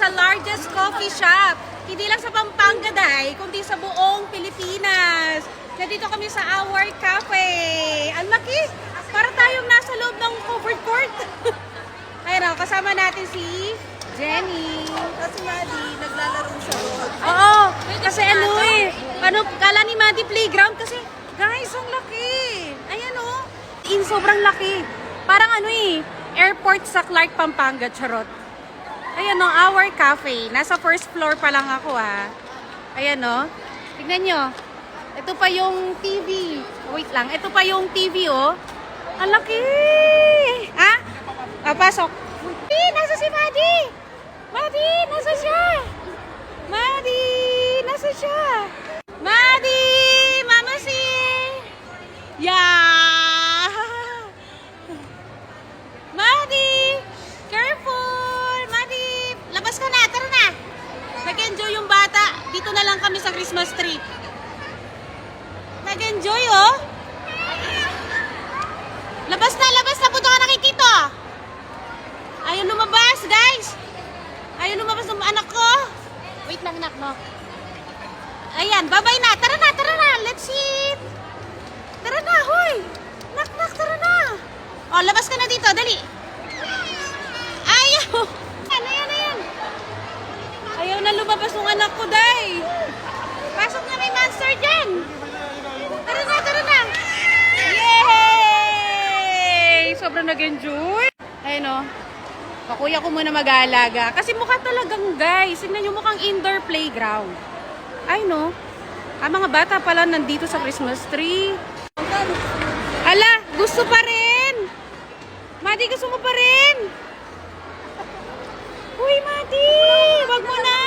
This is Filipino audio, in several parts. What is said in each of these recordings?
sa largest coffee shop. Hindi lang sa Pampanga, day, kundi sa buong Pilipinas. Nandito kami sa Our Cafe. Ang laki! Para tayong nasa loob ng covered court. Ayun, kasama natin si Jenny. Kasi Maddie, naglalaro sa road. Oo, kasi ano eh. Ano, kala ni Maddie playground kasi, guys, ang laki. Ayan oh. Sobrang laki. Parang ano eh, airport sa Clark, Pampanga, charot. Ayan oh, Our Cafe. Nasa first floor pa lang ako ah. Ayan oh. Tignan nyo. Ito pa yung TV. Wait lang, ito pa yung TV oh. Ang laki. Ha? Pasok. Nasa si Maddie. Maddie, nasa siya. Maddie, nasa siya. Maddie, mama si. Yeah. Maddie, careful. Maddie, labas ka na. Tara na. Nag-enjoy yung bata. Dito na lang kami sa Christmas tree. Nag-enjoy oh. Labas na. Punta ka na kay Tito. Ayaw lumabas, guys. Ayaw lumabas ng anak ko. Wait lang, anak mo. Ayan, bye-bye na. Tara na. Let's eat. Tara na, hoy. Nak, tara na. Oh, labas ka na dito, dali. Ayaw. Ayan. Ayaw na lumabas ng anak ko, day. Pasok na, may monster dyan. Tara na. Yay! Sobrang nag-enjoy. Ayun o. Pakuya ko muna mag-aalaga. Kasi mukha talagang, guys. Tignan nyo, mukhang indoor playground. Ay, no? Ang mga bata pala nandito sa Christmas tree. Ala, gusto pa rin. Maddie, gusto mo pa rin. Uy, Maddie, wag mo na.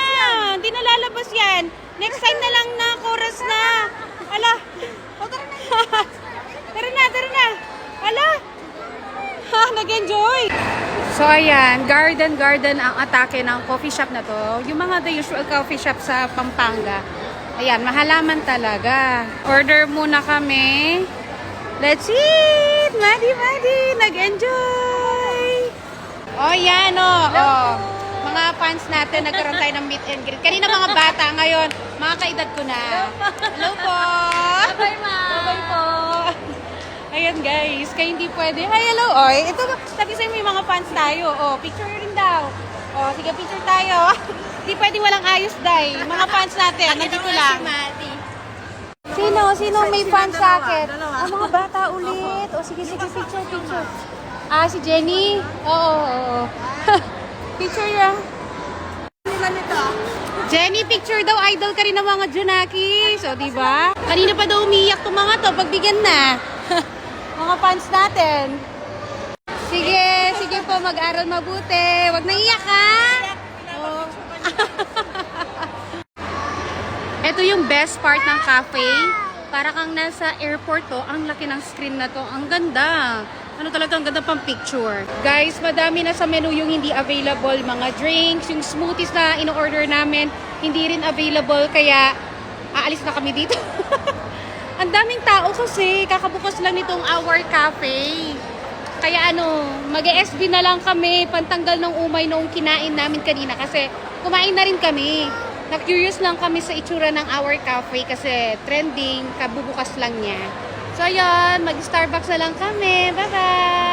Hindi na lalabas yan. Next time na lang na, chorus na. Ala. Tara na. Ala. Ha, nag-enjoy. So, ayan, garden ang atake ng coffee shop na to. Yung mga the usual coffee shop sa Pampanga. Ayan, mahalaman talaga. Order muna kami. Let's eat! Maddie, nag-enjoy! Oh, yan o. Oh. Mga fans natin, nagkaroon tayo ng meet and greet. Kanina mga bata, ngayon, mga kaedad ko na. Hello po! Bye, Ma. Bye po! Ayan guys, kaya hindi pwede. Hi, hello! Oy, ito, sabi sa'yo may mga fans tayo. Oh, picture rin daw. Oh, sige, picture tayo. Hindi pwede walang ayos, day. Mga fans natin, nandito lang. Si Maddie. Sino may fans sa akin? Dalawa. Ah, mga bata ulit. O, sige, picture. Ah, si Jenny? Oo. Picture ya. Nila nito. Jenny, picture daw. Idol ka rin ng mga Junakis. O, diba? Kanina pa daw umiyak itong mga to. Pagbigyan na. Mga fans natin. Sige po. Mag-aral mabuti. Huwag na iyak, ha? Oh. Ito yung best part ng cafe. Para kang nasa airport to. Ang laki ng screen na to. Ang ganda. Ano talaga, ang ganda pang picture. Guys, madami na sa menu yung hindi available. Mga drinks, yung smoothies na ino-order namin, hindi rin available. Kaya, aalis na kami dito. Ang daming tao kasi. Kakabukas lang nitong Our Cafe. Kaya mag-SB na lang kami. Pantanggal ng umay noong kinain namin kanina. Kasi kumain na rin kami. Na-curious lang kami sa itsura ng Our Cafe. Kasi trending, kabubukas lang niya. So, ayan. Mag-Starbucks na lang kami. Bye-bye!